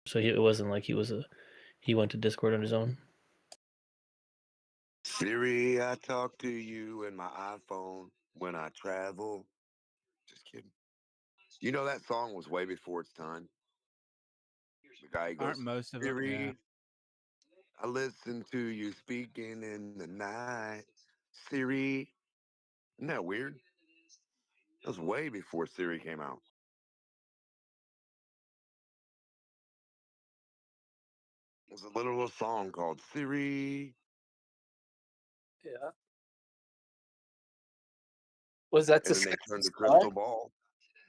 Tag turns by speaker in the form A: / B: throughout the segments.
A: So it wasn't like he went to Discord on his own.
B: Siri, I talk to you in my iPhone when I travel. Just kidding. You know that song was way before its time. The guy
C: Aren't
B: goes,
C: most of them? Yeah.
B: Siri, I listen to you speaking in the night. Siri, isn't that weird? That was way before Siri came out. There's a little song called Siri.
A: Yeah. Was that
B: And
A: the
B: then they turned the
A: song?
B: crystal ball,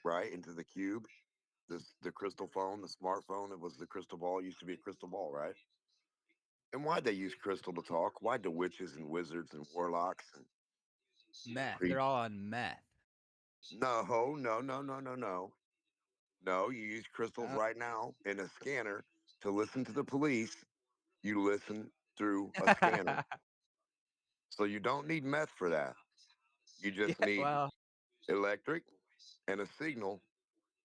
B: right, into the cube. The crystal phone, the smartphone, it was the crystal ball. It used to be a crystal ball, right? And why'd they use crystal to talk? Why'd the witches and wizards and warlocks and
C: Meth. They're
B: priests?
C: all on meth.
B: No, no, no, no, no, no. No, you use crystals
C: Uh,
B: right now in a scanner to listen to the police. You listen through a scanner. So you don't need meth for that. You
C: yeah.
B: just need
C: Well.
B: electric and a signal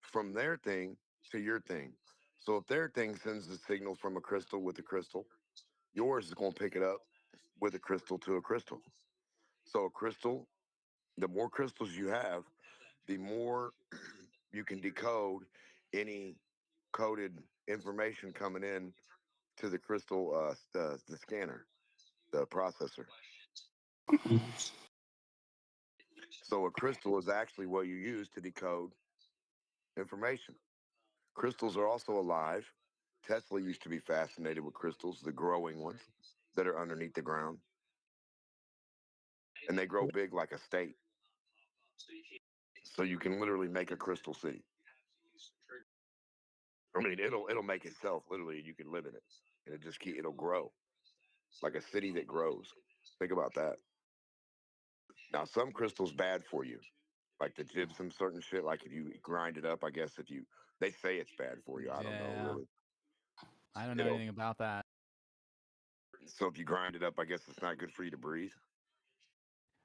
B: from their thing to your thing. So if their thing sends the signal from a crystal with a crystal, yours is going to pick it up with a crystal to a crystal. So a crystal, the more crystals you have, the more you can decode any coded information coming in to the crystal, the scanner, the processor. So a crystal is actually what you use to decode information. Crystals are also alive. Tesla used to be fascinated with crystals, the growing ones that are underneath the ground, and they grow big like a state. So you can literally make a crystal city. I mean, it'll make itself literally. You can live in it, and it'll grow like a city that grows. Think about that. Now, some crystals bad for you, like the gypsum, certain shit. Like if you grind it up, I guess if you they say it's bad for you. I don't know
C: Yeah.
B: really.
C: I don't
B: You
C: know
B: know,
C: anything about that.
B: so if you grind it up, I guess it's not good for you to breathe.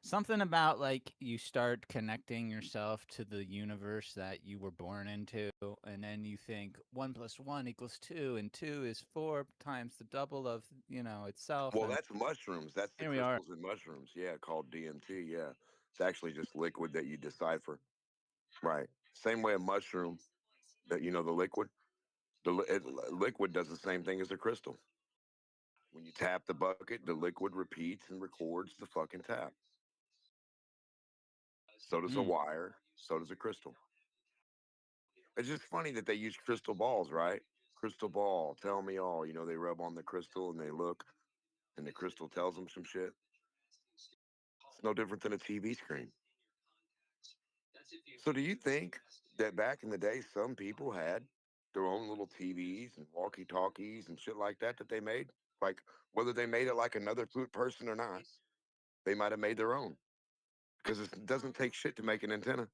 C: Something about like you start connecting yourself to the universe that you were born into, and then you think 1+1 = 2, and 2 is 4 times the double of itself,
B: Well,
C: and
B: that's mushrooms. That's the
C: here we are.
B: crystals in mushrooms. Yeah, called DMT. Yeah, it's actually just liquid that you decipher. Right. Same way a mushroom that the liquid. Liquid does the same thing as a crystal. When you tap the bucket, the liquid repeats and records the fucking tap. So does a
C: Mm.
B: wire. So does a crystal. It's just funny that they use crystal balls, right? Crystal ball, tell me all. They rub on the crystal and they look, and the crystal tells them some shit. It's no different than a TV screen. So, do you think that back in the day, some people had their own little TVs and walkie talkies and shit like that they made? Like, whether they made it like another person or not, they might have made their own because it doesn't take shit to make an antenna,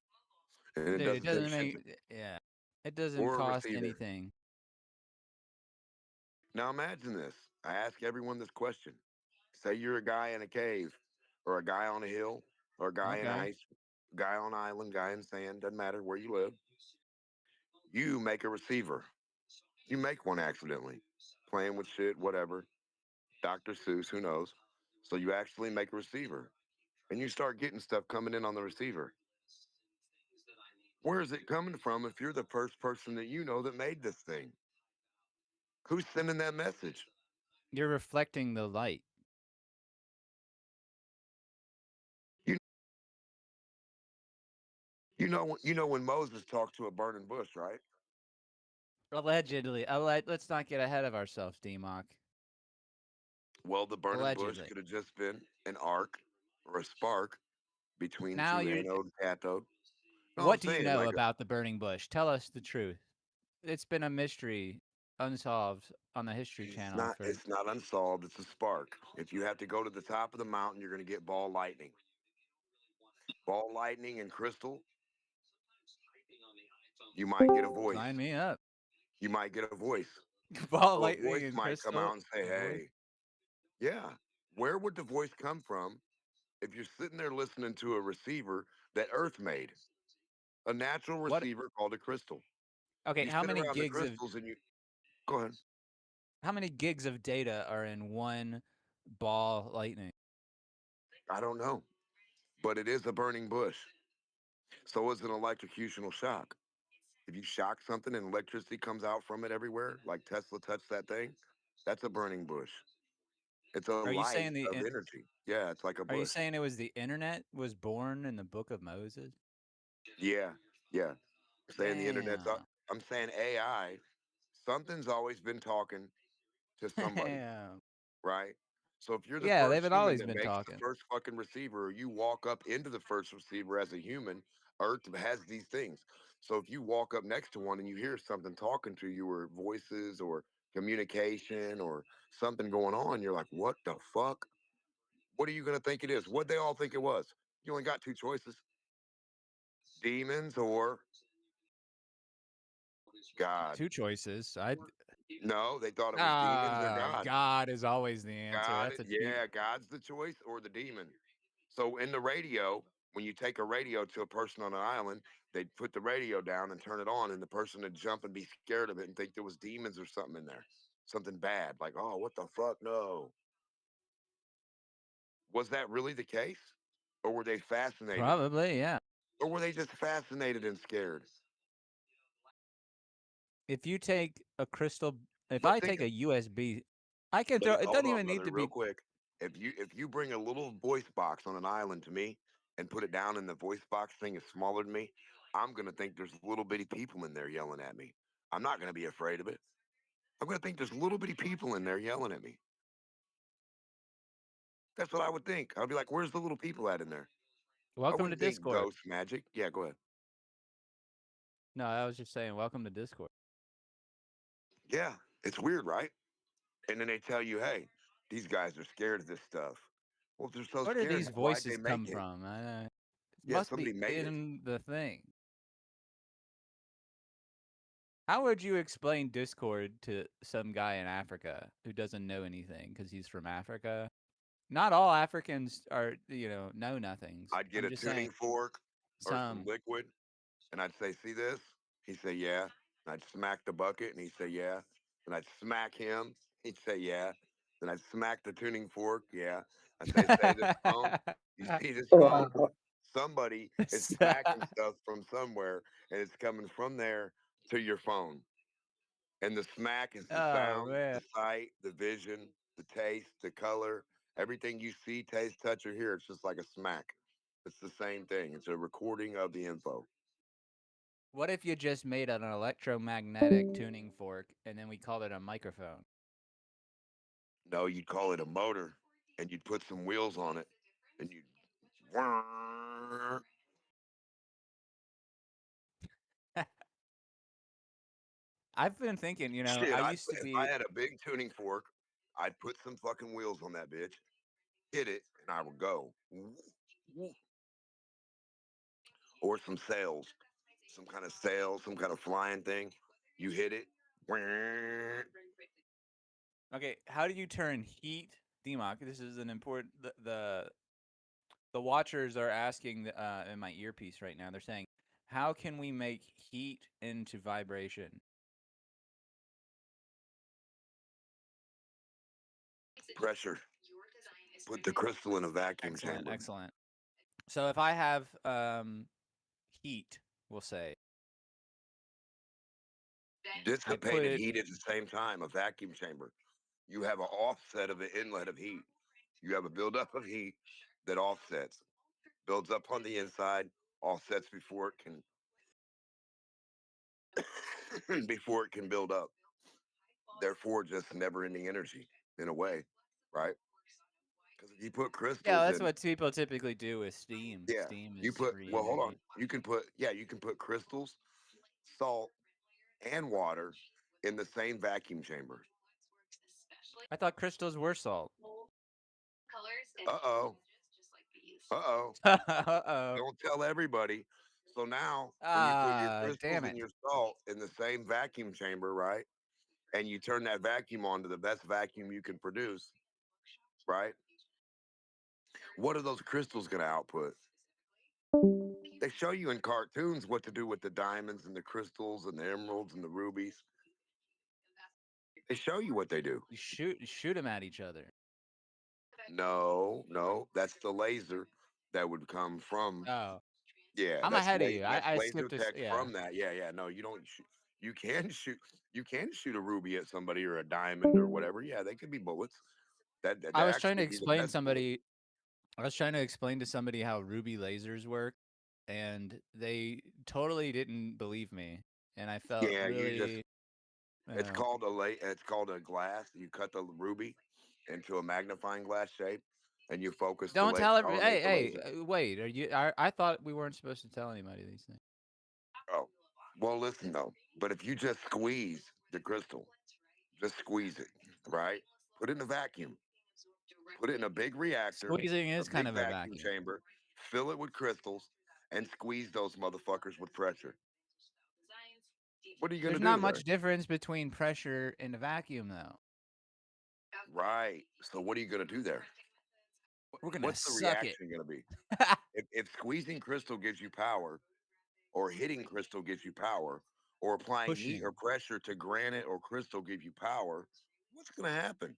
B: and it
C: Dude, it
B: doesn't take
C: doesn't
B: shit
C: make yeah. It doesn't
B: or a
C: cost
B: receiver.
C: anything.
B: Now, imagine this. I ask everyone this question. Say you're a guy in a cave, or a guy on a hill, or a guy in
C: Okay.
B: ice, guy on island, guy in sand, doesn't matter where you live. You make a receiver. You make one accidentally, playing with shit, whatever. Dr. Seuss, who knows? So you actually make a receiver and you start getting stuff coming in on the receiver. Where is it coming from if you're the first person that you know that made this thing? Who's sending that message?
C: You're reflecting the light.
B: You you know when Moses talked to a burning bush, right?
C: Allegedly. Let's not get ahead of ourselves, Democh.
B: Well, the burning bush
C: Allegedly.
B: could have just been an arc or a spark between
C: Now
B: two
C: you're
B: anode and cathode. No, I'm
C: What do you
B: saying
C: know
B: like
C: about the burning bush? Tell us the truth. It's been a mystery, unsolved on the History
B: it's
C: Channel
B: not
C: for
B: it's not unsolved. It's a spark. If you have to go to the top of the mountain, you're going to get ball lightning. Ball lightning and crystal. You might get a voice.
C: sign me up.
B: You might get a voice.
C: Ball,
B: So a
C: lightning,
B: voice
C: and
B: might come
C: crystal.
B: out and say,
C: A voice.
B: "Hey, yeah." Where would the voice come from if you're sitting there listening to a receiver that Earth made? A natural
C: What?
B: receiver called a crystal.
C: Okay,
B: You
C: how
B: sit
C: many
B: around the
C: gigs of
B: crystals and you Go ahead.
C: How many gigs of data are in one ball lightning?
B: I don't know, but it is a burning bush. So is an electrocutional shock. If you shock something and electricity comes out from it everywhere, like Tesla touched that thing, that's a burning bush. It's a
C: Are you
B: light
C: saying the
B: of energy. Yeah, it's like a
C: are you
B: bush.
C: saying it was the internet was born in the book of Moses?
B: Yeah, yeah. Saying the internet's up.
C: Damn.
B: I'm saying AI, something's always been talking to somebody,
C: Damn.
B: right? So if you're the
C: Yeah, they've
B: first
C: been
B: human
C: always
B: that
C: been
B: makes the
C: talking.
B: first fucking receiver, or you walk up into the first receiver as a human, Earth has these things. So if you walk up next to one and you hear something talking to you, or voices, or communication, or something going on, you're like, what the fuck? What are you gonna think it is? What they all think it was? You only got two choices: demons or God.
C: Two choices. I
B: No, they thought it was demons or God.
C: God is always the answer.
B: God,
C: That's a cheat.
B: yeah, God's the choice or the demon. So in the radio, when you take a radio to a person on an island, they'd put the radio down and turn it on, and the person would jump and be scared of it and think there was demons or something in there, something bad, like, oh, what the fuck? No. Was that really the case? Or were they fascinated?
C: Probably, yeah.
B: Or were they just fascinated and scared?
C: If you take a crystal if
B: But
C: I
B: think
C: take a USB, I can
B: But
C: throw it
B: hold
C: doesn't
B: on,
C: even need
B: brother,
C: to
B: real
C: be
B: quick. If you bring a little voice box on an island to me and put it down and the voice box thing is smaller than me, I'm gonna think there's little bitty people in there yelling at me. I'm not gonna be afraid of it. I'm gonna think there's little bitty people in there yelling at me. That's what I would think. I'd be like, where's the little people at in there? I
C: welcome to
B: wouldn't think
C: Discord.
B: ghost magic. Yeah, go ahead.
C: No, I was just saying welcome to Discord.
B: Yeah, it's weird, right? And then they tell you, hey, these guys are scared of this stuff. Well, if they're so
C: Where do
B: scared,
C: these
B: why'd they
C: voices come
B: make it?
C: from? It
B: Yeah,
C: must
B: somebody
C: be
B: made it.
C: in the thing. How would you explain Discord to some guy in Africa who doesn't know anything because he's from Africa? Not all Africans are, know nothings.
B: I'd get
C: I'm
B: a
C: just saying
B: tuning fork or some
C: some.
B: liquid, and I'd say, "See this?" He'd say, "Yeah." And I'd smack the bucket, and he'd say, "Yeah." And I'd smack him. He'd say, "Yeah." Then I'd smack the tuning fork. Yeah. I'd say this phone. You see this phone?
A: Wow.
B: Somebody is smacking stuff from somewhere, and it's coming from there to your phone. And the smack is the
C: Oh
B: sound,
C: man.
B: the sight, the vision, the taste, the color, everything you see, taste, touch, or hear. It's just like a smack. It's the same thing. It's a recording of the info.
C: What if you just made an electromagnetic tuning fork and then we called it a microphone?
B: No, you'd call it a motor, and you'd put some wheels on it, and you'd.
C: I've been thinking,
B: Shit,
C: I used to
B: if I
C: be
B: had a big tuning fork, I'd put some fucking wheels on that bitch, hit it, and I would go. Or some sails, some kind of sail, some kind of flying thing. You hit it.
C: okay. How do you turn heat, Democh? This is an important. The watchers are asking in my earpiece right now. They're saying, "How can we make heat into vibration?"
B: Pressure. Put the crystal in a vacuum
C: Excellent,
B: chamber.
C: excellent. So if I have heat, we'll say I put
B: Dissipated
C: it.
B: heat at the same time, a vacuum chamber. You have an offset of an inlet of heat. You have a buildup of heat that offsets, builds up on the inside, offsets before it can before it can build up. Therefore, just never-ending energy in a way, right? Because if you put
C: Yeah,
B: crystals
C: that's
B: in,
C: what people typically do with steam.
B: yeah,
C: Steam
B: you
C: is
B: put
C: free
B: well, hold on.
C: energy.
B: You can put crystals, salt, and water in the same vacuum chamber.
C: I thought crystals were salt.
B: Uh-oh. Uh-oh.
C: Uh-oh.
B: Don't tell everybody. So now when you put your
C: Ah,
B: crystals
C: damn
B: and
C: it.
B: your salt in the same vacuum chamber, right? And you turn that vacuum on to the best vacuum you can produce, right? What are those crystals going to output? They show you in cartoons what to do with the diamonds and the crystals and the emeralds and the rubies. They show you what they do.
C: You shoot them at each other.
B: No, that's the laser that would come from.
C: Oh,
B: Yeah,
C: I'm ahead of you.
B: that's
C: I
B: laser
C: skipped this.
B: tech
C: Yeah,
B: from that. Yeah. No, you don't shoot. You can shoot. You can shoot a ruby at somebody or a diamond or whatever. Yeah, they could be bullets. That
C: I was trying to
B: actually be the
C: explain
B: best bullet.
C: somebody. I was trying to explain to somebody how ruby lasers work, and they totally didn't believe me, and I felt
B: Yeah, you just.
C: really.
B: It's
C: Uh,
B: called It's called a glass. You cut the ruby into a magnifying glass shape, and you focus the
C: don't tell every.
B: collimate the
C: Hey,
B: laser.
C: wait. Are you? I thought we weren't supposed to tell anybody these things.
B: Oh, well, listen though. But if you just squeeze the crystal, just squeeze it, right? Put it in a vacuum. Put it in a big reactor,
C: Squeezing
B: a
C: is kind
B: big
C: of a
B: vacuum
C: vacuum.
B: chamber. Fill it with crystals and squeeze those motherfuckers with pressure. What are you
C: There's
B: gonna
C: not
B: do there?
C: much difference between pressure and a vacuum, though.
B: Right. So what are you gonna do there?
C: We're gonna
B: What's the
C: suck it.
B: reaction gonna be? If squeezing crystal gives you power, or hitting crystal gives you power, or applying heat or
C: Pushing.
B: pressure to granite or crystal give you power, what's going to happen?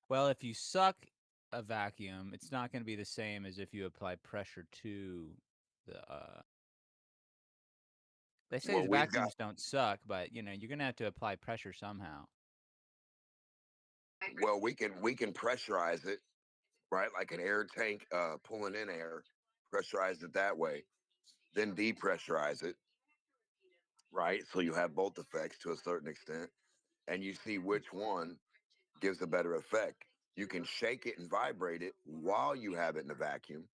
C: Well, if you suck a vacuum, it's not going to be the same as if you apply pressure to the. They say
B: Well,
C: the
B: we've got
C: vacuums don't suck, but you're going to have to apply pressure somehow.
B: we can pressurize it, right? Like an air tank pulling in air, pressurize it that way, then depressurize it, right? So you have both effects to a certain extent, and you see which one gives a better effect. You can shake it and vibrate it while you have it in a vacuum.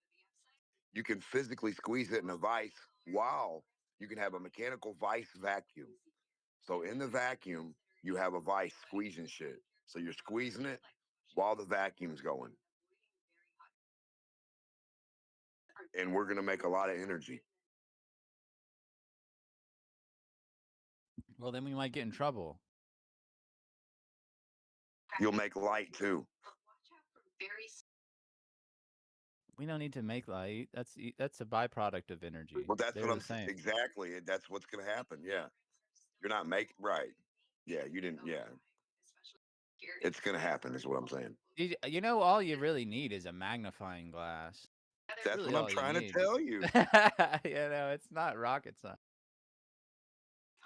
B: You can physically squeeze it in a vise while you can have a mechanical vise vacuum. So in the vacuum, you have a vice squeezing shit. So you're squeezing it while the vacuum's going. And we're going to make a lot of energy.
C: Well, then we might get in trouble.
B: You'll make light too.
C: We don't need to make light. That's a byproduct of energy.
B: Well, that's what
C: They're
B: I'm
C: the
B: saying.
C: same.
B: Exactly. That's what's going to happen. Yeah. You're not making, right. Yeah. You didn't. Yeah. It's going to happen, is what I'm saying.
C: All you really need is a magnifying glass. That's
B: That's
C: really
B: what I'm
C: all you
B: trying to
C: need.
B: tell you.
C: It's not rocket science.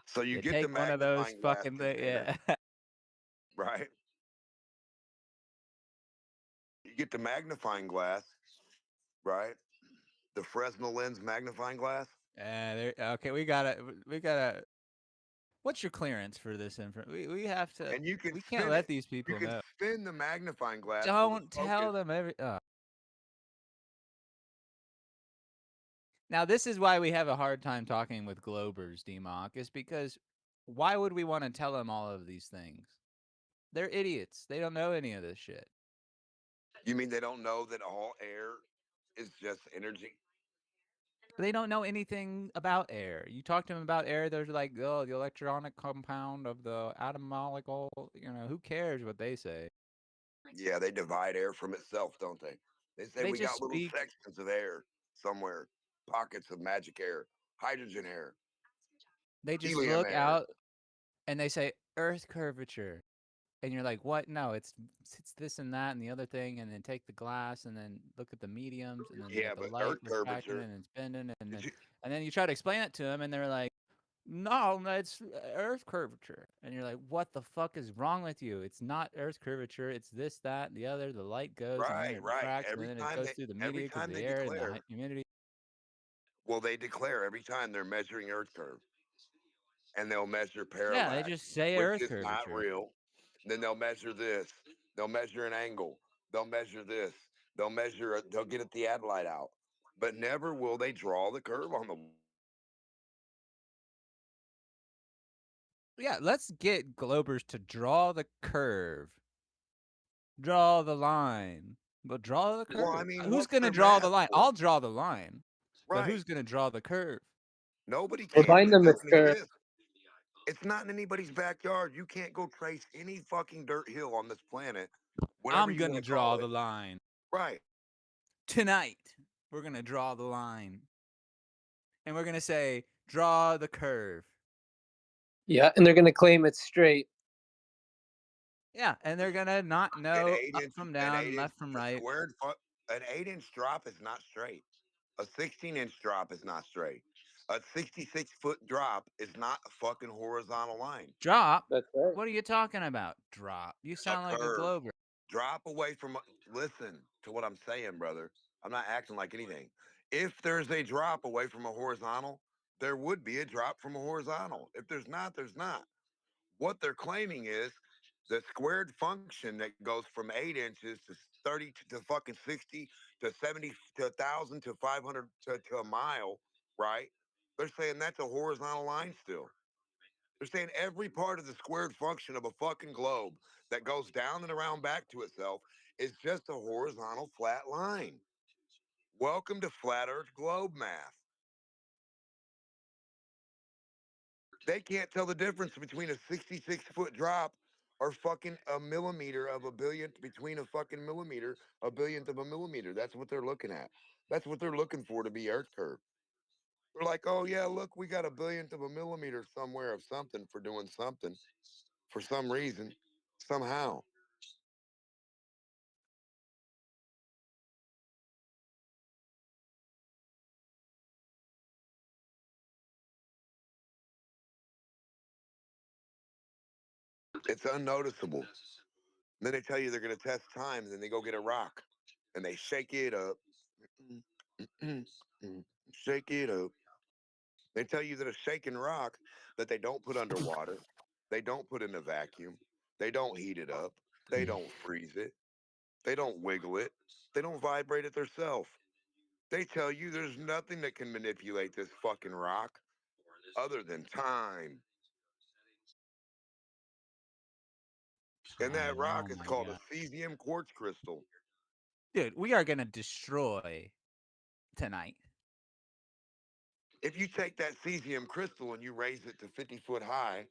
B: So you
C: You
B: get the
C: take one of those
B: magnifying glass
C: fucking things.
B: container,
C: Yeah.
B: right? You get the magnifying glass, right? The Fresnel lens magnifying glass.
C: Okay, we gotta. What's your clearance for this info? We have to.
B: And you can
C: We can't
B: spin
C: let
B: it.
C: these
B: You
C: people
B: can
C: know.
B: spin the magnifying glass with a
C: Don't tell
B: focus.
C: them every. Now, this is why we have a hard time talking with Globers, Democh, is because why would we want to tell them all of these things? They're idiots. They don't know any of this shit.
B: You mean they don't know that all air is just energy?
C: They don't know anything about air. You talk to them about air, they're like, oh, the electronic compound of the atom molecule. Who cares what they say?
B: Yeah, they divide air from itself, don't they? They say
C: They
B: we
C: just
B: got little
C: speak.
B: sections of air somewhere, pockets of magic air, hydrogen air,
C: They just
B: helium
C: look
B: air.
C: out and they say Earth curvature, and you're like, what? No, it's this and that and the other thing, and then take the glass and then look at the mediums, and then look
B: Yeah,
C: at the
B: but
C: light
B: Earth
C: refracting
B: curvature.
C: and then spinning, and
B: Did
C: then
B: you?
C: and then you try to explain it to them, and they're like, no, it's Earth curvature, and you're like, what the fuck is wrong with you? It's not Earth curvature. It's this, that, and the other. The light goes, and then it
B: Right.
C: refracts, and then it goes through the
B: Every
C: media because
B: time
C: the
B: they
C: air and the
B: declare,
C: humidity.
B: well, they declare every time they're measuring Earth curve, and they'll measure
C: Yeah, they
B: parallax,
C: just say
B: which
C: Earth
B: is not
C: curvature.
B: real. Then they'll measure this. They'll measure an angle. They'll measure this. They'll get a theodolite out. But never will they draw the curve on the.
C: Yeah, let's get Globers to draw the curve. Draw the line. But draw the
B: Well, I
C: curve.
B: mean,
C: Who's
B: what's
C: going to
B: their
C: draw the
B: math
C: line?
B: for?
C: I'll draw the line. But
B: Right.
C: who's going to draw the curve?
B: Nobody
A: We'll
B: can.
A: find
B: It
A: them a
B: doesn't
A: curve.
B: exist. It's not in anybody's backyard. You can't go trace any fucking dirt hill on this planet, whatever
C: I'm
B: you
C: going
B: want
C: to
B: to call
C: draw the
B: it.
C: line.
B: Right.
C: Tonight, we're going to draw the line. And we're going to say, draw the curve.
A: Yeah, and they're gonna claim it's straight.
C: Yeah, and they're gonna not
B: An
C: know
B: eight
C: up
B: inch,
C: from
B: an
C: down,
B: eight inch,
C: left from
B: a
C: right.
B: squared foot, an 8 inch drop is not straight. A 16-inch drop is not straight. A 66-foot drop is not a fucking horizontal line.
C: Drop?
A: That's right.
C: What are you talking about? Drop. You
B: It's a
C: sound like a
B: curve.
C: Glober.
B: Drop away from. Listen to what I'm saying, brother. I'm not acting like anything. If there's a drop away from a horizontal, there would be a drop from a horizontal. If there's not, there's not. What they're claiming is the squared function that goes from 8 inches to 30 to fucking 60 to 70 to 1,000 to 500 to a mile, right? They're saying that's a horizontal line still. They're saying every part of the squared function of a fucking globe that goes down and around back to itself is just a horizontal flat line. Welcome to flat earth globe math. They can't tell the difference between a 66-foot drop or fucking a millimeter of a billionth between a fucking millimeter, a billionth of a millimeter. That's what they're looking at. That's what they're looking for to be Earth curve. They're like, oh yeah, look, we got a billionth of a millimeter somewhere of something for doing something for some reason, somehow. It's unnoticeable. Then they tell you they're going to test time, and then they go get a rock and they shake it up. Shake it up. They tell you that a shaking rock that they don't put underwater, they don't put in a vacuum, they don't heat it up, they don't freeze it, they don't wiggle it, they don't vibrate it themselves. They tell you there's nothing that can manipulate this fucking rock other than time. And that
C: Time.
B: rock
C: Oh
B: is
C: my
B: called
C: god.
B: a cesium quartz crystal.
C: Dude, we are gonna destroy tonight.
B: If you take that cesium crystal and you raise it to 50 foot high,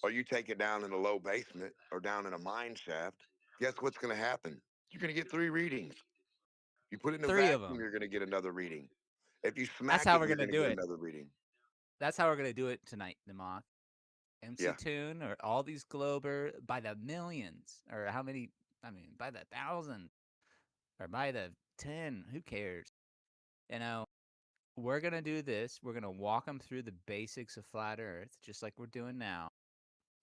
B: or you take it down in a low basement or down in a mine shaft, guess what's going to happen? You're going to get 3 readings. You put it in a
C: 3 of
B: vacuum,
C: them.
B: you're going to get another reading. If you
C: That's
B: smack
C: how
B: it,
C: we're
B: you're
C: gonna
B: going to
C: do
B: get
C: it.
B: another reading.
C: That's how we're gonna do it tonight, Democh. MC
B: Yeah.
C: Tune or all these Glober by the millions or how many? I mean, by the thousand or by the 10. Who cares? You know, we're gonna do this. We're gonna walk them through the basics of flat Earth, just like we're doing now,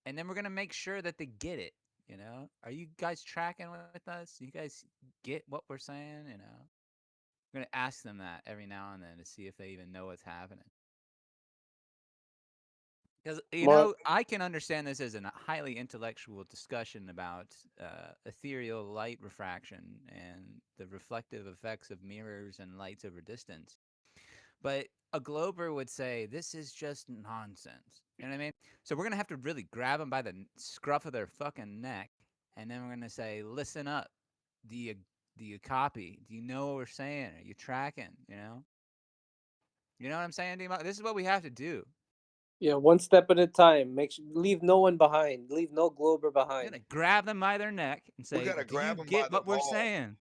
C: and then we're gonna make sure that they get it. You know, are you guys tracking with us? You guys get what we're saying? You know, we're gonna ask them that every now and then to see if they even know what's happening. Because
A: More.
C: I can understand this as a highly intellectual discussion about ethereal light refraction and the reflective effects of mirrors and lights over distance. But a glober would say this is just nonsense. You know what I mean? So we're gonna have to really grab them by the scruff of their fucking neck, and then we're gonna say, "Listen up. Do you copy? Do you know what we're saying? Are you tracking? You know what I'm saying, Demo? This is what we have to do.
A: Yeah, one step at a time. Make sure leave no one behind. Leave no Glober
C: We're
A: behind.
C: gonna grab them by their neck and
B: We
C: say,
B: got to
C: "Do you
B: grab them by
C: get
B: the
C: what we're
B: ball.
C: saying?"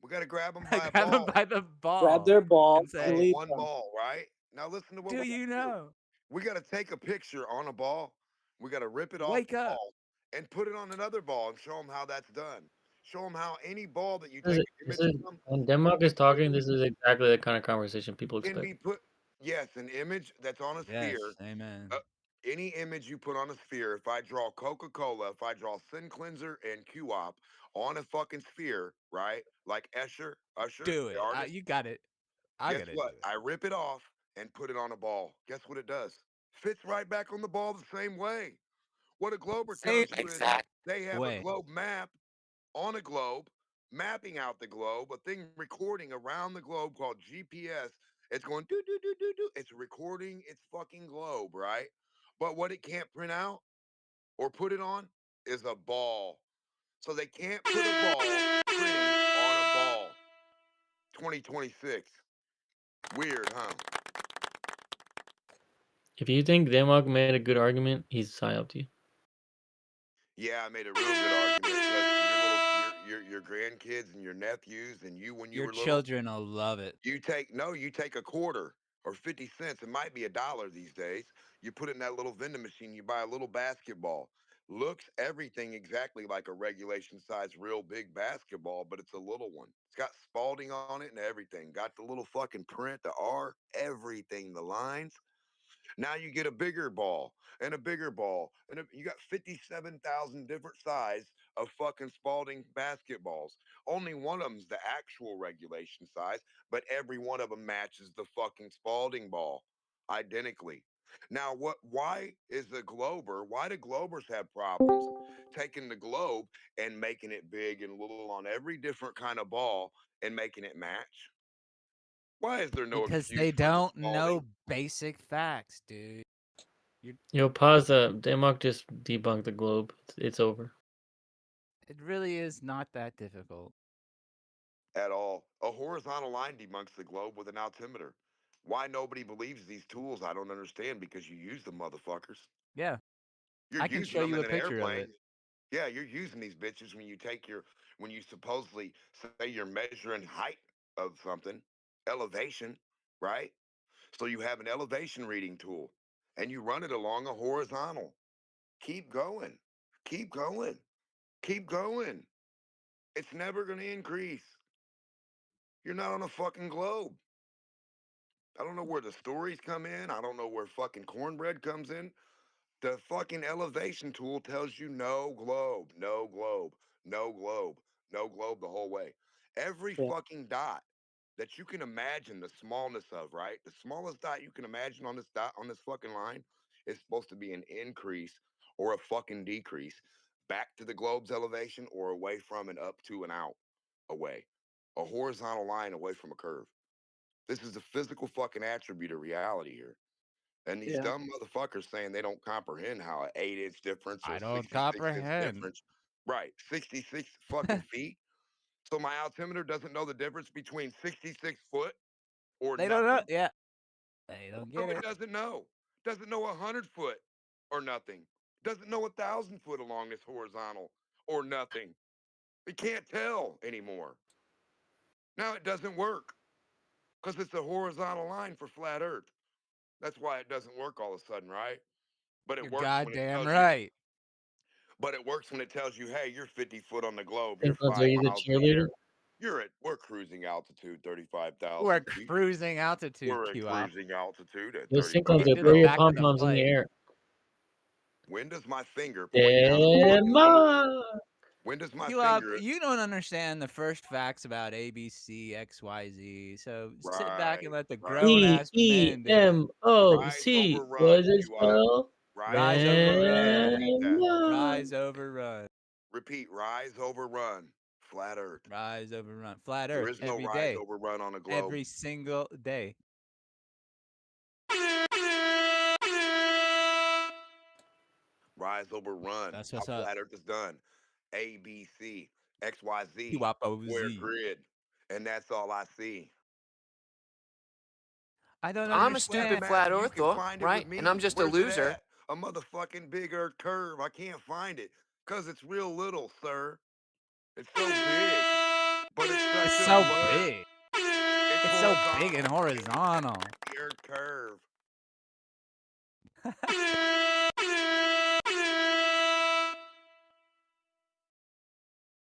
B: We got to grab them by a
C: Grab them
B: ball.
C: by the
A: Grab
C: ball
A: their ball
C: and
A: and
B: By
C: say,
A: leave
B: one
A: them.
B: ball, right? Now listen to what
C: "Do
B: we got
C: you
B: to do.
C: know?
B: We got to take a picture on a ball. We got to rip it off
C: Wake
B: the
C: up!"
B: ball and put it on another ball and show them how that's done. Show them how any ball that you
A: This
B: take
A: is,
B: an
A: this
B: image
A: is
B: from
A: when Democh is talking. This is exactly the kind of conversation people
B: can
A: expect.
B: be put. Yes, an image that's on a sphere.
C: Yes, amen.
B: Uh, any image you put on a sphere. If I draw Coca Cola, if I draw Sincleanser and QOP on a fucking sphere, right? Like Usher,
C: Do
B: the
C: it.
B: artist.
C: You got it. I
B: Guess
C: gotta do
B: what?
C: it.
B: I rip it off and put it on a ball. Guess what it does? Fits right back on the ball the same way. What a glober
C: Same
B: tells you is
C: exact
B: they have a
C: way.
B: globe map on a globe, mapping out the globe, a thing recording around the globe called GPS. It's going do do do do do. It's recording its fucking globe, right? But what it can't print out or put it on is a ball. So they can't put a ball printing on a ball. 2026. Weird, huh?
A: If you think Democh made a good argument, he's psyoped you.
B: Yeah, I made a real good argument because your little your grandkids and your nephews and you when you
C: Your
B: were little,
C: children will love it.
B: you take a quarter. or 50 cents. It might be $1 these days. You put it in that little vending machine, you buy a little basketball. Looks everything exactly like a regulation size, real big basketball, but it's a little one. It's got Spalding on it and everything. Got the little fucking print, the R, everything, the lines. Now you get a bigger ball and a bigger ball, and you got 57,000 different size of fucking Spalding basketballs. Only one of them's the actual regulation size, but every one of them matches the fucking Spalding ball identically. Now, why is the Glober? Why do Globers have problems taking the globe and making it big and little on every different kind of ball and making it match? Why is there no
C: Because
B: excuse
C: they
B: for the
C: don't
B: Spalding?
C: know basic facts, dude. You're,
D: Yo, pause that. Democh just debunked the globe. It's over.
C: it really is not that difficult.
B: At all. A horizontal line debunks the globe with an altimeter. Why nobody believes these tools, I don't understand, because you use them, motherfuckers.
C: Yeah,
B: You're
C: I can
B: using
C: show
B: them
C: you
B: in
C: a
B: an
C: picture of it.
B: airplane. Yeah, you're using these bitches when you supposedly say you're measuring height of something, elevation, right? So you have an elevation reading tool and you run it along a horizontal. Keep going. Keep going. Keep going. It's never going to increase. You're not on a fucking globe. I don't know where the stories come in. I don't know where fucking cornbread comes in. The fucking elevation tool tells you no globe, no globe, no globe, no globe the whole way. Every
A: Yeah.
B: fucking dot that you can imagine the smallness of, right? The smallest dot you can imagine on this dot on this fucking line is supposed to be an increase or a fucking decrease back to the globe's elevation or away from and up to and out away. A horizontal line away from a curve. This is a physical fucking attribute of reality here. And these
A: Yeah.
B: dumb motherfuckers saying they don't comprehend how an 8-inch difference or
C: I don't
B: 66-inch
C: comprehend.
B: difference, right? 66 fucking feet. So my altimeter doesn't know the difference between 66 foot or
C: They don't know.
B: nothing.
C: Yeah, they don't
B: No,
C: get
B: it
C: it.
B: doesn't know. Doesn't know 100 foot or nothing. Doesn't know 1,000 foot along this horizontal or nothing. It can't tell anymore. Now it doesn't work because it's a horizontal line for flat Earth. That's why it doesn't work all of a sudden, right? But it
C: You're
B: works when it
C: goddamn
B: tells you
C: right.
B: hey, you're 50 foot on the globe, you're
D: Sinclainser, are
B: five
D: you the
B: miles in the
D: cheerleader?
B: air. We're cruising altitude
C: We're
B: 35,000 feet.
C: cruising altitude,
B: We're at
C: Q up.
B: cruising altitude at
D: Yo,
B: 35,000
D: Sinclainser,
C: Get to
D: throw
C: the
D: your
C: back of
D: pom
C: the
D: poms in the
C: flight.
D: air.
B: When does my finger pointing down at the fucking moon?
D: Democh!
B: When does my
C: Q up,
B: finger
C: you don't understand the first facts about ABC, XYZ. So sit back and
B: right,
C: let the
B: right.
C: grown ass men do it.
B: Rise
D: Democ.
B: over
D: What
B: run,
D: does it
B: Q up.
D: spell?
B: Rise
C: Rise
B: over run.
C: overrun.
B: Repeat that.
D: Democ.
C: Rise overrun.
B: Repeat, rise over run. Flat Earth.
C: Rise overrun. Flat
B: There
C: Earth
B: is no
C: every
B: rise
C: day.
B: over run on a globe.
C: Every single day.
B: Rise over run.
C: That's
B: How
C: what's up.
B: flat Earth is done. A, B, C, X, Y,
C: Q
B: Z,
C: up
B: square
C: OZ.
B: grid. And that's all I see.
C: I don't
E: I'm a
B: Just
E: stupid
C: understand.
E: flat
B: imagine you can
E: earther,
B: find it with
E: right? And I'm
B: me.
E: just a
B: Where's it
E: loser.
B: at? A motherfucking big Earth curve. I can't find it because it's real little, sir. It's so big, but it's
C: It's
B: such a
C: so
B: blur.
C: big.
B: It's
C: It's so big and
B: horizontal.
C: horizontal.
B: The Earth curve.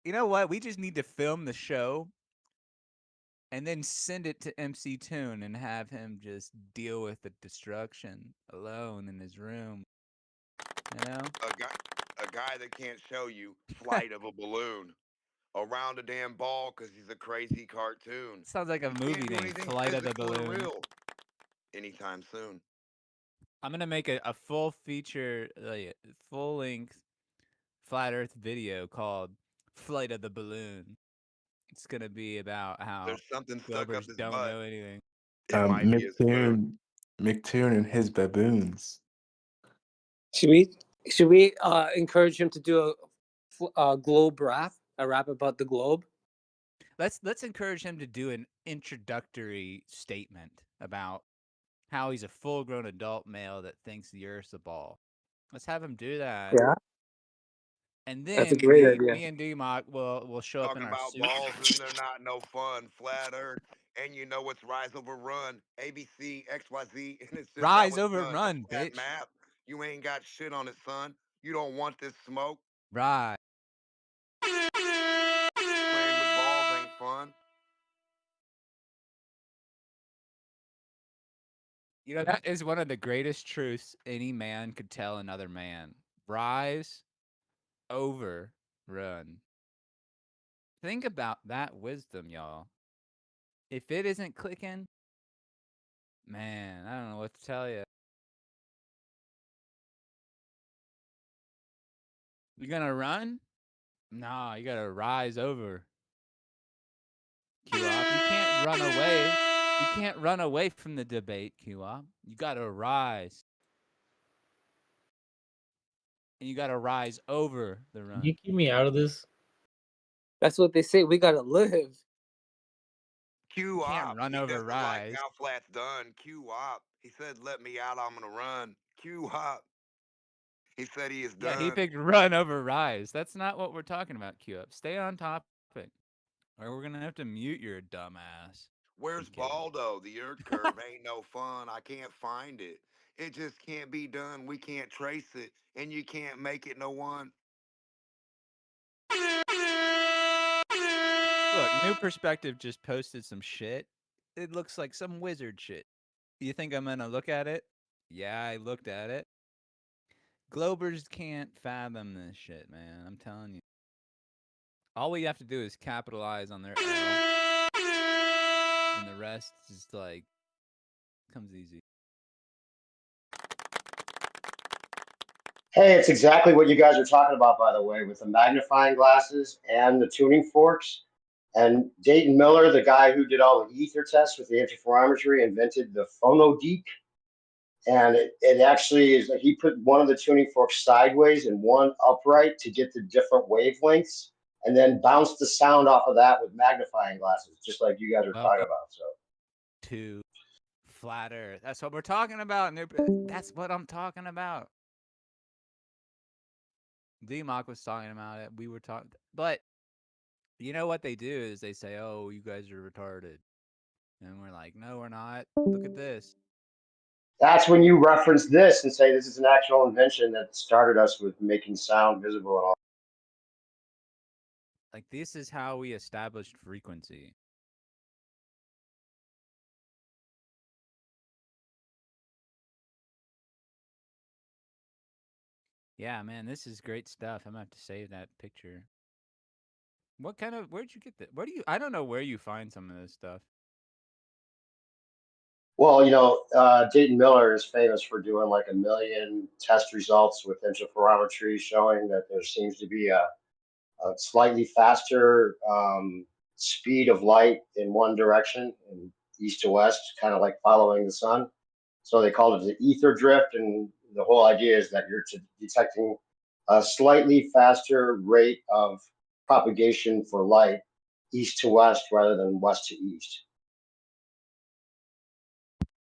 C: You know what? We just need to film the show and then send it to MC Toon and have him just deal with the destruction alone in his room. You know?
B: A guy that can't show you flight of a balloon around a damn ball because he's a crazy cartoon.
C: Sounds like a
B: He can't
C: movie
B: do
C: name,
B: anything
C: Flight of the
B: physical or
C: Balloon.
B: real anytime soon.
C: I'm gonna make a full feature, like full length flat Earth video called "Flight of the Balloon." It's gonna be about how
B: There's something stuck up
C: Glovers
B: his
C: don't
B: butt.
C: know anything.
B: It might be a spoon.
F: McToon and his baboons.
A: Should we should we encourage him to do a globe rap, a rap about the globe?
C: Let's encourage him to do an introductory statement about how he's a full-grown adult male that thinks the Earth's a ball. Let's have him do that,
A: Yeah.
C: And
A: That's a
C: then
A: great idea.
C: me and Democh will show up in
B: Talking
C: our
B: about
C: suits.
B: balls and they're not no fun. Flat Earth, and you know it's rise over run, ABC, XYZ, and it's just how
C: Rise
B: it's
C: over
B: done.
C: run,
B: A flat
C: bitch.
B: map. You ain't got shit on it, son. You don't want this smoke.
C: Right.
B: Playing with balls ain't fun.
C: You know, that is one of the greatest truths any man could tell another man. Rise over run. Think about that wisdom, y'all. If it isn't clicking, man, I don't know what to tell you. You gonna run? Nah, you gotta rise over. Q-Op, you can't run away. You can't run away from the debate, Q-Op. You gotta rise. And you gotta rise over the
D: Can you
C: run.
D: keep me out of this?
A: That's what they say. We gotta live.
B: Q
C: can't
B: op.
C: run
B: He
C: over
B: doesn't like
C: rise.
B: how flat's done. Q op. He said, "Let me out. I'm gonna run." Q op. He said he is
C: Yeah, he
B: done.
C: picked run over rise. That's not what we're talking about, Q-Up. Stay on topic. Or we're gonna have to mute your dumbass.
B: Where's
C: I'm kidding.
B: Baldo? The Earth curve ain't no fun. I can't find it. It just can't be done. We can't trace it, and you can't make it no one.
C: Look, New Perspective just posted some shit. It looks like some wizard shit. You think I'm gonna look at it? Yeah, I looked at it. Globers can't fathom this shit, man. I'm telling you. All we have to do is capitalize on their L, and the rest is like comes easy.
E: Hey, it's exactly what you guys are talking about, by the way, with the magnifying glasses and the tuning forks. And Dayton Miller, the guy who did all the ether tests with the interferometry, invented the phonodeek. And it actually is, he put one of the tuning forks sideways and one upright to get the different wavelengths, and then bounced the sound off of that with magnifying glasses, just like you guys are talking
C: Welcome
E: about. So
C: to Flat Earth. That's what we're talking about. That's what I'm talking about. Democh was talking about it. We were talking, but you know what they do is they say, "Oh, you guys are retarded," and we're like, "No, we're not. Look at this."
E: that's when you reference this and say this is an actual invention that started us with making sound visible and all.
C: Like this is how we established frequency. Yeah, man, this is great stuff. I'm gonna have to save that picture. What kind of? Where'd you get that? Where do you? I don't know where you find some of this stuff.
E: Well, Dayton Miller is famous for doing like 1 million test results with interferometry showing that there seems to be a slightly faster speed of light in one direction, in east to west, kind of like following the sun. So they called it the ether drift. And the whole idea is that you're detecting a slightly faster rate of propagation for light east to west rather than west to east.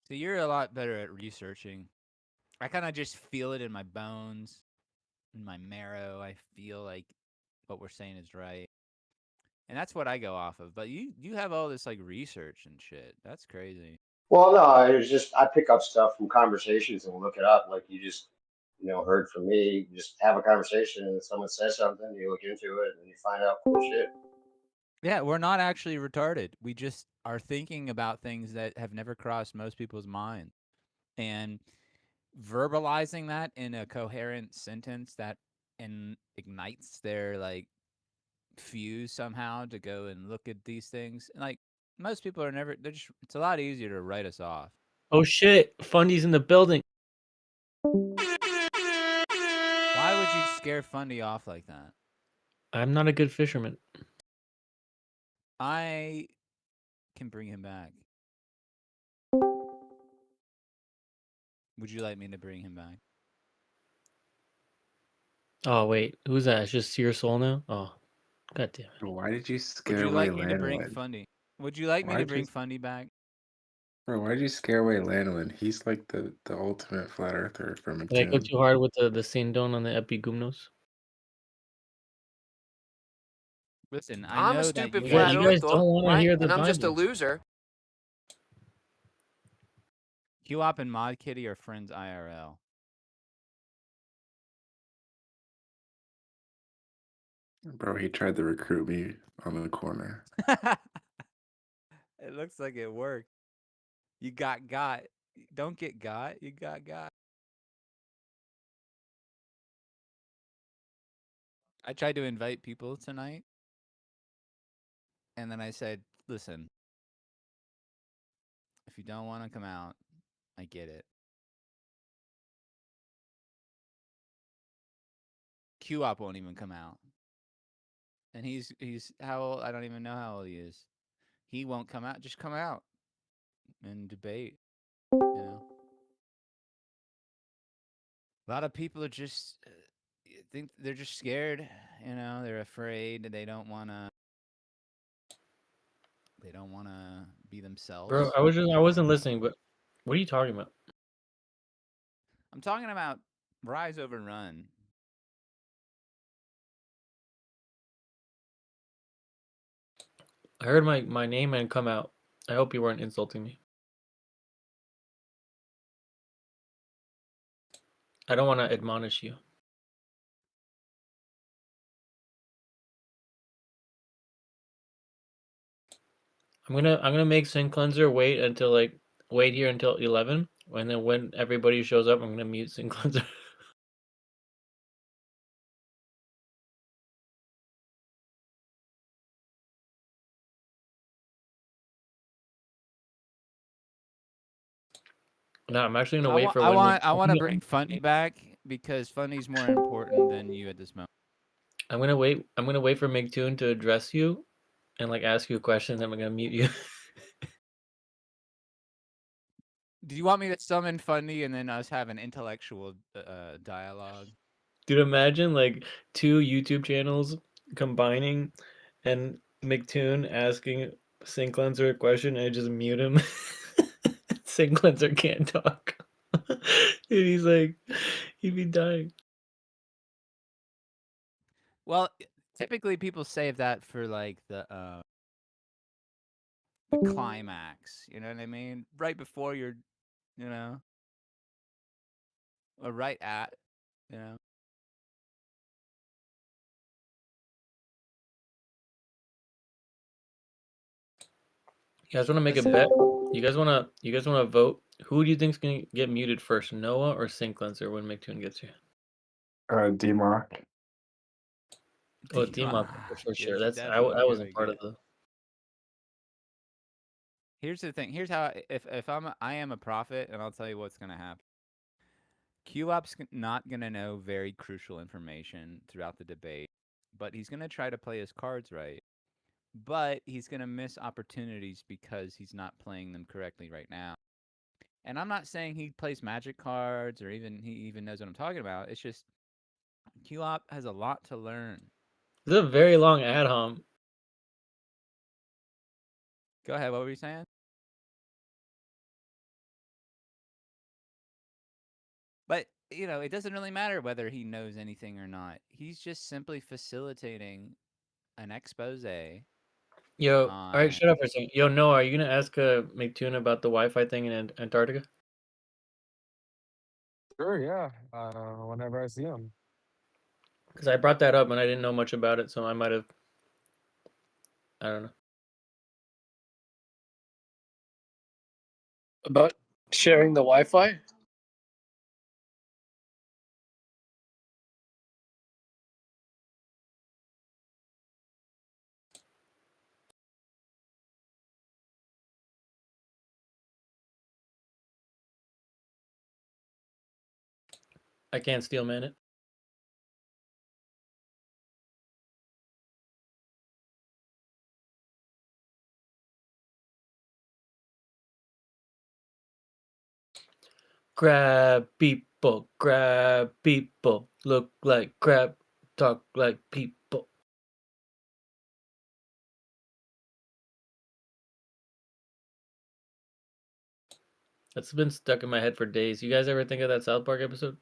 C: So you're a lot better at researching. I kind of just feel it in my bones, in my marrow. I feel like what we're saying is right. And that's what I go off of. But you have all this like research and shit. That's crazy.
E: Well, no, it's just I pick up stuff from conversations and look it up. Like you just, heard from me. You just have a conversation and someone says something, you look into it and you find out cool shit.
C: Yeah, we're not actually retarded. We just are thinking about things that have never crossed most people's minds. And verbalizing that in a coherent sentence that ignites their like fuse somehow to go and look at these things. And like most people are never they're just it's a lot easier to write us off.
D: Oh shit, Fundy's in the building.
C: Why would you scare Fundy off like that?
D: I'm not a good fisherman.
C: I can bring him back. Would you like me to bring him back?
D: Oh wait, who's that? It's just Seer Soul now? Oh, god damn it.
F: Why did you
C: Would
F: scare
C: you
F: away
C: like me to bring
F: Lanolin?
C: Fundy? Would you like me to
F: Why'd you,
C: bring Fundy back?
F: bro? Why'd you scare away Lanolin? He's like the ultimate flat earther from
D: Did I go
F: McToon.
D: too hard with the Sindon on the Epigumnos?
C: Listen, I
G: I'm a
C: know that
G: stupid
C: you
D: Yeah,
G: flat
C: guys,
D: you guys
G: earther,
D: don't want to
G: right?
D: hear the
G: And I'm just a
D: Bible.
G: loser.
C: QOP and Mod Kitty are friends IRL.
F: Bro, he tried to recruit me on the corner.
C: It looks like it worked. You got. Don't get got. You got. I tried to invite people tonight, and then I said, "Listen, if you don't want to come out, I get it." QOP won't even come out, and he's how old? I don't even know how old he is. He won't come out. Just come out and debate. You know, a lot of people are just think they're just scared. You know, they're afraid. They don't want to. They don't want to be themselves.
D: Bro, I wasn't listening, but what are you talking about?
C: I'm talking about Rise Over Run.
D: I heard my name and come out. I hope you weren't insulting me. I don't want to admonish you. I'm gonna make Sincleanser wait here until 11, and then when everybody shows up, I'm gonna mute Sincleanser. No, I'm actually gonna wait for when
C: I want to bring Funny back because Funny's more important than you at this moment.
D: I'm gonna wait. I'm gonna wait for McToon to address you, and ask you a question. Then I'm gonna mute you.
C: Do you want me to summon Funny and then us have an intellectual dialogue?
D: Dude, imagine two YouTube channels combining, and McToon asking Sincleanser a question, and I just mute him. Sincleanser can't talk. Dude, he'd be dying.
C: Well, typically people save that for the climax. You know what I mean? Right before you're, you know, or right at, you know.
D: You guys want to make a
C: Listen.
D: bet? You guys wanna vote? Who do you think's gonna get muted first, Noah or Sincleanser when McToon gets here?
F: Democh.
D: Oh, Democh for sure. That's I wasn't part of the.
C: Here's the thing. Here's how if I am a prophet, and I'll tell you what's gonna happen. QOP's not gonna know very crucial information throughout the debate, but he's gonna try to play his cards right. But he's gonna miss opportunities because he's not playing them correctly right now. And I'm not saying he plays magic cards or he even knows what I'm talking about. It's just QOP has a lot to learn.
D: This is a very long ad hom.
C: Go ahead. What were you saying? But, you know, it doesn't really matter whether he knows anything or not. He's just simply facilitating an expose.
D: Yo, all right, shut up for a second. Yo, Noah, are you gonna ask McToon about the Wi-Fi thing in Antarctica?
H: Sure, yeah. Whenever I see him.
D: Because I brought that up and I didn't know much about it, so I might have. I don't know.
A: About sharing the Wi-Fi?
D: I can't steal man it. Grab people, look like crab, talk like people. That's been stuck in my head for days. You guys ever think of that South Park episode?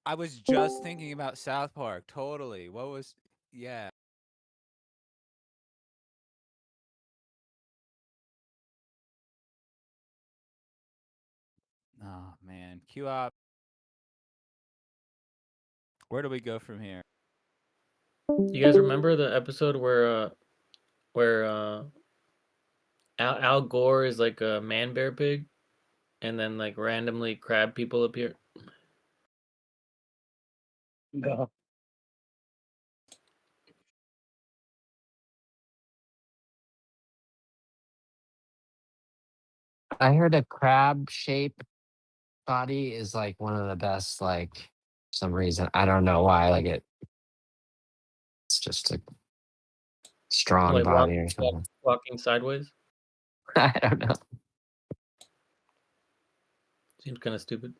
C: I was just thinking about South Park. Totally. What was Yeah. Oh man, Q-Op. Where do we go from here?
D: You guys remember the episode where Al Gore is like a man bear pig, and then like randomly crab people appear?
A: No.
G: I heard a crab shape body is like one of the best. Like for some reason, I don't know why. Like it's just a strong
D: Like
G: body or something.
D: walking sideways?
G: I don't know.
D: Seems kind of stupid.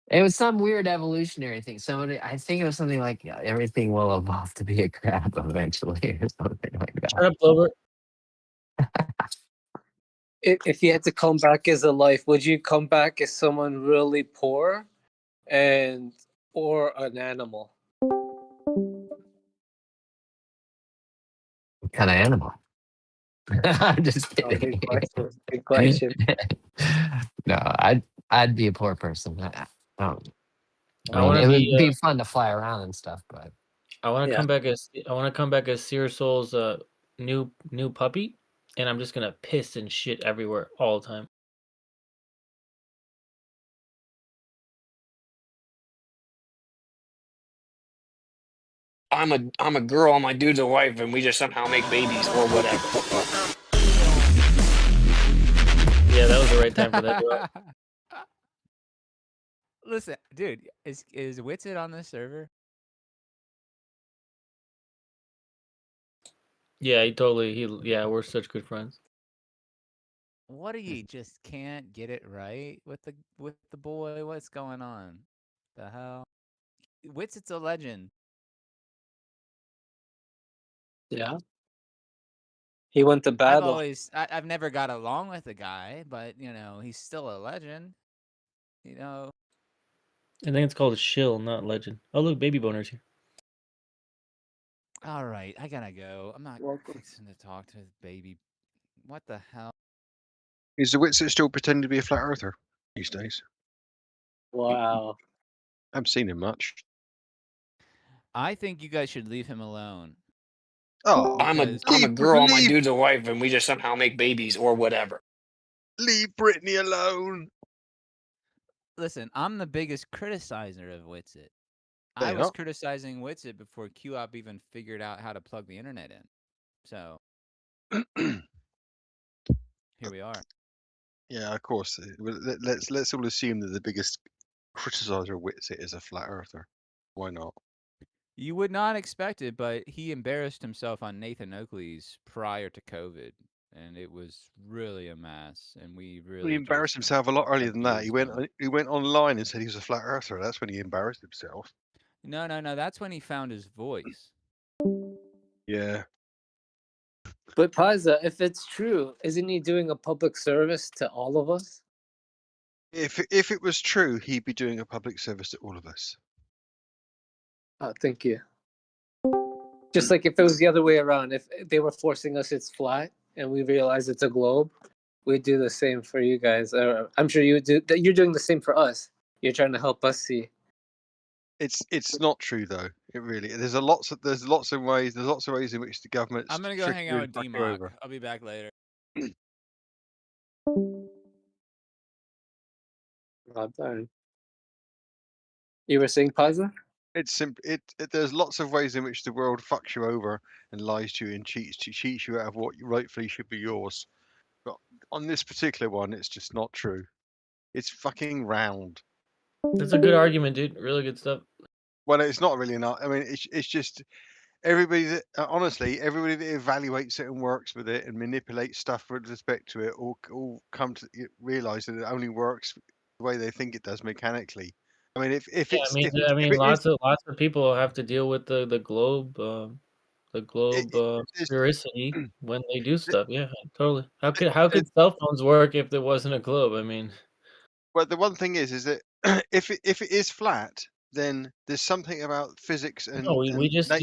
G: It was some weird evolutionary thing. Somebody, I think it was something like everything will evolve to be a crab eventually, or something like that.
D: Shut up, Clover.
A: If you had to come back as a life, would you come back as someone really poor, or an animal?
G: What kind of animal? I'm just
A: Oh,
G: kidding.
A: good question. Good question.
G: No, I'd be a poor person. I don't. I
D: I
G: mean,
D: want
G: it
D: to
G: would
D: be.
G: be fun to fly around and stuff, but
D: I want to
A: Yeah.
D: come back as Sear Soul's new puppy, and I'm just gonna piss and shit everywhere all the time.
I: I'm a girl, my dude's a wife, and we just somehow make babies or whatever.
D: Yeah, that was the right time for that.
C: Listen, dude, is Witsit on this server?
D: Yeah, yeah, we're such good friends.
C: What do you just can't get it right with the boy? What's going on? The hell? Witsit's a legend.
A: Yeah. He went to battle.
C: I've never got along with the guy, but he's still a legend.
D: I think it's called a shill, not legend. Oh look, baby boners here.
C: All right, I gotta go. I'm not
A: Welcome.
C: fixing to talk to his baby. What the hell?
J: Is the Witsit still pretending to be a flat earther these days?
A: Wow.
J: I haven't seen him much.
C: I think you guys should leave him alone.
J: Oh,
I: I'm a girl, my dude's a wife, and we just somehow make babies or whatever.
J: Leave Brittany alone.
C: Listen, I'm the biggest criticizer of Witsit.
J: They
C: I was
J: are.
C: criticizing Witsit before Q-Op even figured out how to plug the internet in. So here we are.
J: Yeah, of course. Let's all assume that the biggest criticizer of Witsit is a flat earther. Why not?
C: You would not expect it, but he embarrassed himself on Nathan Oakley's prior to COVID, and it was really a mess. And we really
J: He embarrassed himself a lot earlier than that. He went online and said he was a flat earther. That's when he embarrassed himself.
C: No. That's when he found his voice.
J: Yeah.
A: But Paiza, if it's true, isn't he doing a public service to all of us?
J: If it was true, he'd be doing a public service to all of us.
A: Thank you. Just like if it was the other way around, if they were forcing us it's flat and we realize it's a globe, we'd do the same for you guys. I'm sure you do. You're doing the same for us. You're trying to help us see.
J: It's not true though. It really. There's lots of ways. There's lots of ways in which the government's.
C: I'm gonna go hang out with Democh. I'll be back later.
A: Not done. You were saying Paiza?
J: It's simple. There's lots of ways in which the world fucks you over and lies to you and cheats you out of what rightfully should be yours. But on this particular one, it's just not true. It's fucking round.
D: That's a good argument, dude. Really good stuff.
J: Well, it's not really not. I mean, it's just everybody that honestly, everybody that evaluates it and works with it and manipulates stuff with respect to it, all come to realize that it only works the way they think it does mechanically. I mean,
D: lots of people have to deal with the globe, sphericity when they do stuff. Yeah, totally. How could cell phones work if there wasn't a globe? I mean,
J: well, the one thing is that if it is flat, then there's something about physics and
D: No, we just
J: nat-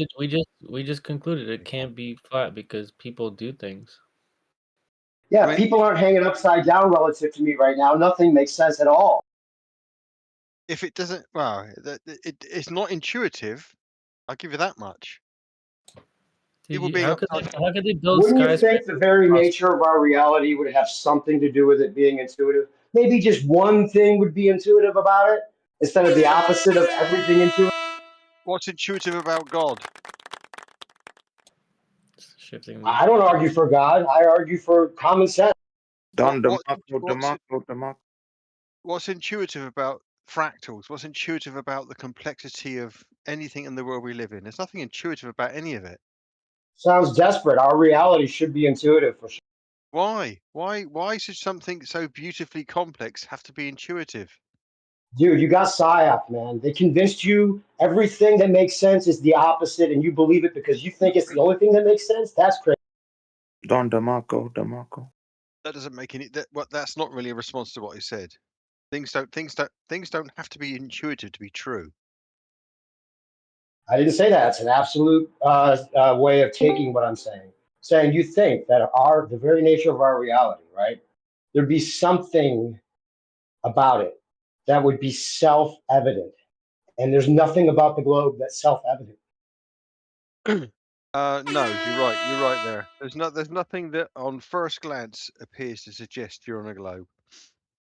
D: we just concluded it can't be flat because people do things.
E: Yeah,
J: I mean,
E: people aren't hanging upside down relative to me right now. Nothing makes sense at all.
J: if it doesn't, well, it's not intuitive. I'll give you that much. People being
D: How could
J: upside.
D: they build
E: Wouldn't you think
D: skyscrapers
E: the very
D: across-
E: nature of our reality would have something to do with it being intuitive? Maybe just one thing would be intuitive about it instead of the opposite of everything intuitive.
J: What's intuitive about God?
D: shifting?
E: I don't argue for God. I argue for common sense.
B: Don
J: What-
B: Democh.
J: What's intuitive about fractals? What's intuitive about the complexity of anything in the world we live in? There's nothing intuitive about any of it.
E: Sounds desperate. Our reality should be intuitive for sure.
J: Why? Why should something so beautifully complex have to be intuitive?
E: Dude, you got psyop, man. They convinced you everything that makes sense is the opposite, and you believe it because you think it's the only thing that makes sense. That's crazy.
B: Don Democh.
J: That doesn't make any. That's not really a response to what I said. Things don't have to be intuitive to be true.
E: I didn't say that. It's an absolute way of taking what I'm saying. Saying you think that the very nature of our reality, right? There'd be something about it that would be self-evident, and there's nothing about the globe that's self-evident.
J: No, you're right. You're right there. There's nothing that on first glance appears to suggest you're on a globe.